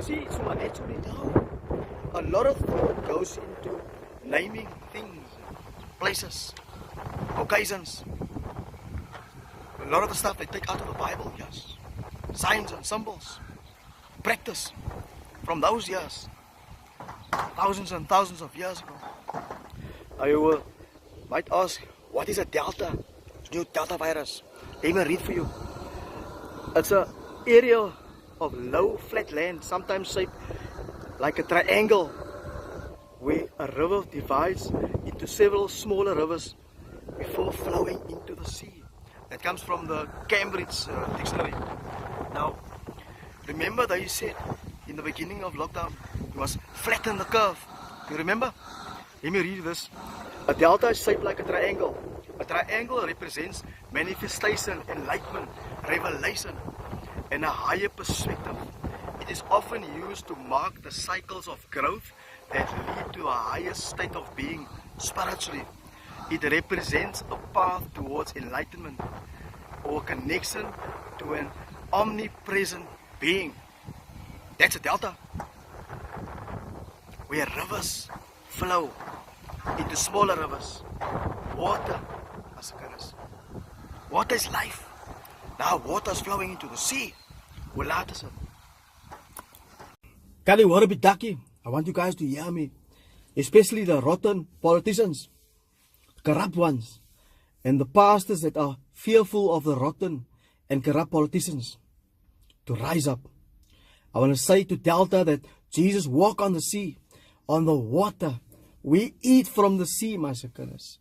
See, so naturally now, a lot of thought goes into naming things, places, occasions. A lot of the stuff they take out of the Bible, yes. Signs and symbols, practice from those years, thousands and thousands of years ago. I might ask, what is a delta? New delta virus. Let me read for you. It's an area of low flat land, sometimes shaped like a triangle, where a river divides into several smaller rivers before flowing into the sea. That comes from the Cambridge dictionary. Now, remember that you said in the beginning of lockdown, you must flatten the curve. You remember? Let me read this. A delta is shaped like a triangle. A triangle represents manifestation, enlightenment, revelation, and a higher perspective. It is often used to mark the cycles of growth that lead to a higher state of being spiritually. It represents a path towards enlightenment or connection to an omnipresent being. That's a delta, where rivers flow into smaller rivers. Water, water is life. Now water is flowing into the sea. Hoe laat is it? Can you hoor 'n bietjie? I want you guys to hear me. Especially the rotten politicians, corrupt ones, and the pastors that are fearful of the rotten and corrupt politicians, to rise up. I want to say to Delta that Jesus walked on the sea, on the water. We eat from the sea, my goodness.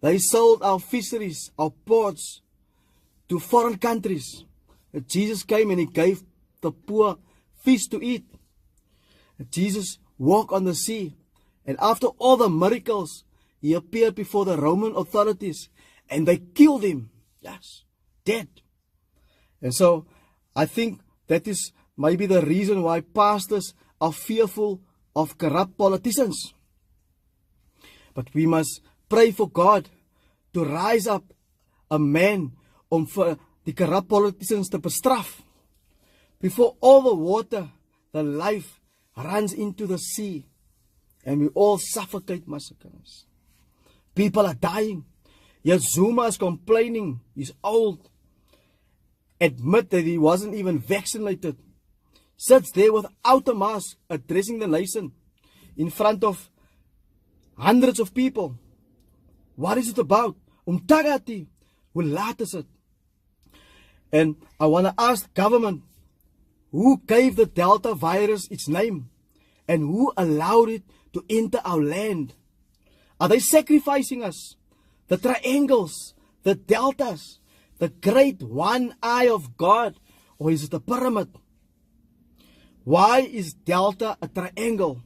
They sold our fisheries, our ports, to foreign countries. Jesus came and he gave the poor fish to eat. Jesus walked on the sea. And after all the miracles, he appeared before the Roman authorities. And they killed him. Yes, dead. And so, I think that is maybe the reason why pastors are fearful of corrupt politicians. But we must pray for God to rise up a man om vir die corrupt politicians te bestraf. Before all the water, the life runs into the sea. And we all suffocate, massacres. People are dying. Yet Zuma is complaining. He's old. Admit that he wasn't even vaccinated. Sits there without a mask, addressing the nation in front of hundreds of people. What is it about? Tagati. Hoe laat is it? And I want to ask government, who gave the Delta virus its name? And who allowed it to enter our land? Are they sacrificing us? The triangles, the deltas, the great one eye of God? Or is it a pyramid? Why is Delta a triangle?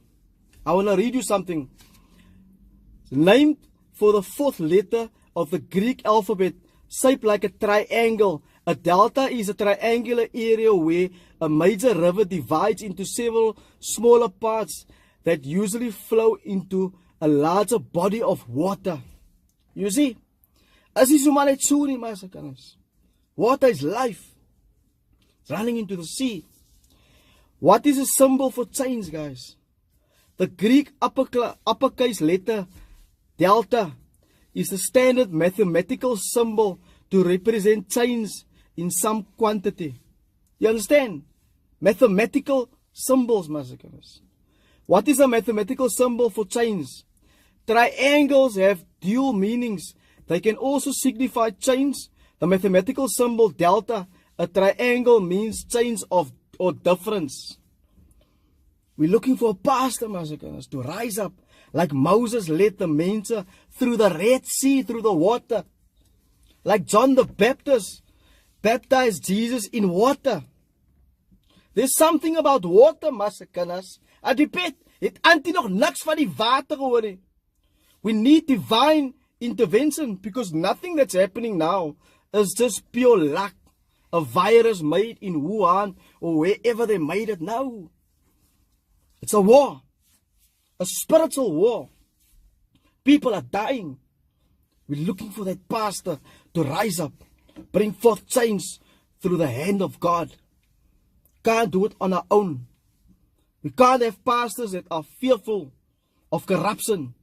I want to read you something. Named for the fourth letter of the Greek alphabet, shaped like a triangle. A delta is a triangular area where a major river divides into several smaller parts that usually flow into a larger body of water. You see? As is humanity soon, my seconds. Water is life. It's running into the sea. What is a symbol for change, guys? The Greek uppercase letter delta is the standard mathematical symbol to represent change in some quantity. You understand? Mathematical symbols, massacres. What is a mathematical symbol for change? Triangles have dual meanings. They can also signify change. The mathematical symbol delta, a triangle, means change of or difference. We're looking for a pastor, massacres, to rise up like Moses led the mensa through the Red Sea, through the water. Like John the Baptist baptized Jesus in water. There's something about water, massacres. Adipet, het antie nog niks van die water gehoor nie. We need divine intervention because nothing that's happening now is just pure luck. A virus made in Wuhan or wherever they made it now. It's a war. A spiritual war. People are dying. We're looking for that pastor to rise up, bring forth change through the hand of God. Can't do it on our own. We can't have pastors that are fearful of corruption,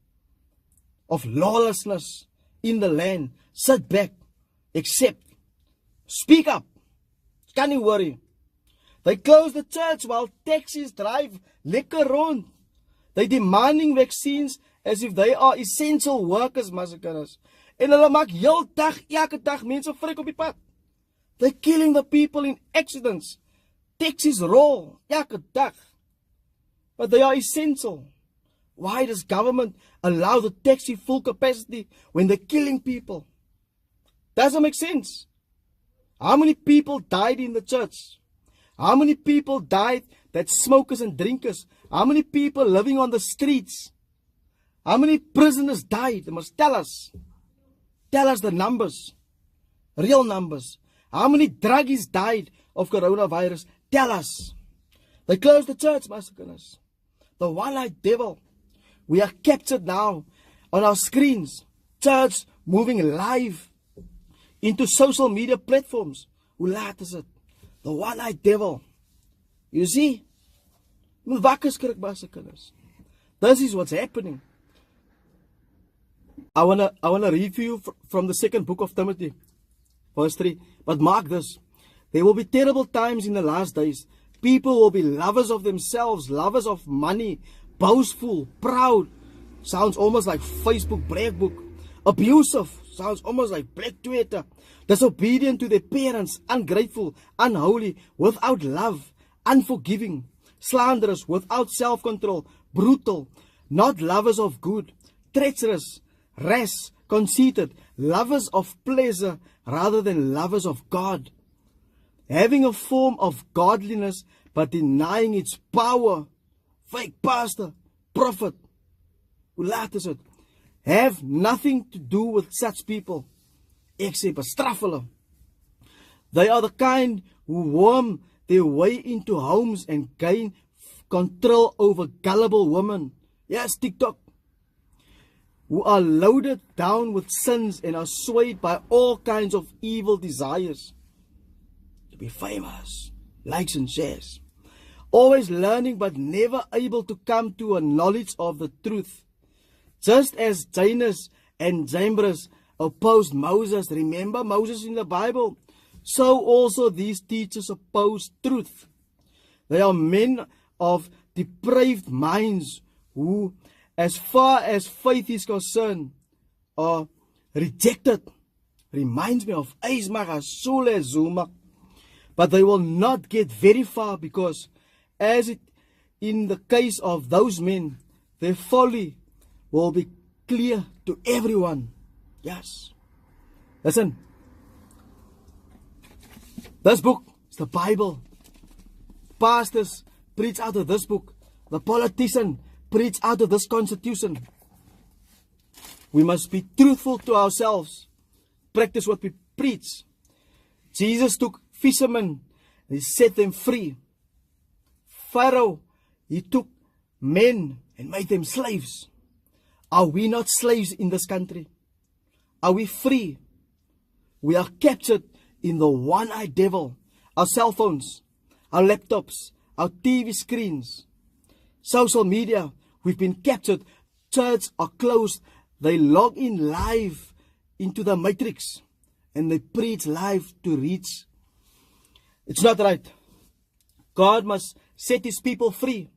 of lawlessness in the land. Sit back, accept, speak up. Can't you worry? They close the church while taxis drive lekker rond. They demanding vaccines as if they are essential workers, massacres. En hulle maak heel dag, elke dag mense vryk op die pad. They're killing the people in accidents. Taxis roll elke dag. But they are essential. Why does government allow the taxi full capacity when they're killing people? Doesn't make sense. How many people died in the church? How many people died that's smokers and drinkers? How many people living on the streets? How many prisoners died? They must tell us. Tell us the numbers. Real numbers. How many druggies died of coronavirus? Tell us. They closed the church, massacres. The one-eyed devil. We are captured now on our screens. Church moving live into social media platforms. Hoe laat is it? The one-eyed devil. You see? Wakker skrik, massacres. This is what's happening. I wanna read for you from the second book of Timothy, verse 3. But mark this. There will be terrible times in the last days. People will be lovers of themselves, lovers of money, boastful, proud. Sounds almost like Facebook brag book. Abusive. Sounds almost like black Twitter. Disobedient to their parents, ungrateful, unholy, without love, unforgiving, slanderous, without self-control, brutal, not lovers of good, treacherous, rash, conceited, lovers of pleasure rather than lovers of God, having a form of godliness but denying its power. Fake pastor, prophet, hoe laat is het? Have nothing to do with such people except bestraf hulle. They are the kind who worm their way into homes and gain control over gullible women. Yes, TikTok. Who are loaded down with sins and are swayed by all kinds of evil desires. To be famous, likes and shares. Always learning but never able to come to a knowledge of the truth. Just as Janus and Jambres opposed Moses, remember Moses in the Bible? So also these teachers oppose truth. They are men of depraved minds who, as far as faith is concerned, are rejected. Reminds me of Eismaga Sule Zuma. But they will not get very far because, as it in the case of those men, their folly will be clear to everyone. Yes. Listen. This book is the Bible. Pastors preach out of this book. The politician preach out of this constitution. We must be truthful to ourselves. Practice what we preach. Jesus took fishermen and he set them free. Pharaoh, he took men and made them slaves. Are we not slaves in this country? Are we free? We are captured in the one-eyed devil. Our cell phones, our laptops, our TV screens, social media, we've been captured. Churches are closed. They log in live into the matrix and they preach live to reach. It's not right. God must set his people free.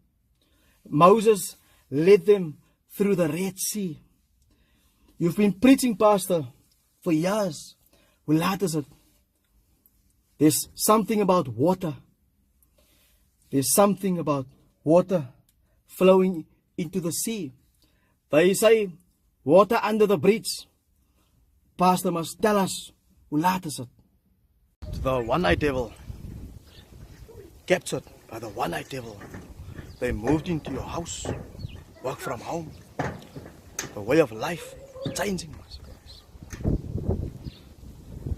Moses led them through the Red Sea. You've been preaching, Pastor, for years. Hoe laat is it? There's something about water. There's something about water flowing into the sea. They say, water under the bridge. Pastor must tell us, hoe laat is it? The one-eyed devil. Captured by the one-eyed devil. They moved into your house. Work from home. The way of life changing.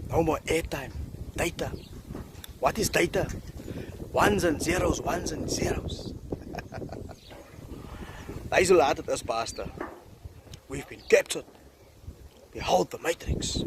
No more airtime. Data. What is data? Ones and zeros, ones and zeros. Dis hoe laat het is, Pastor. We've been captured. Behold the matrix.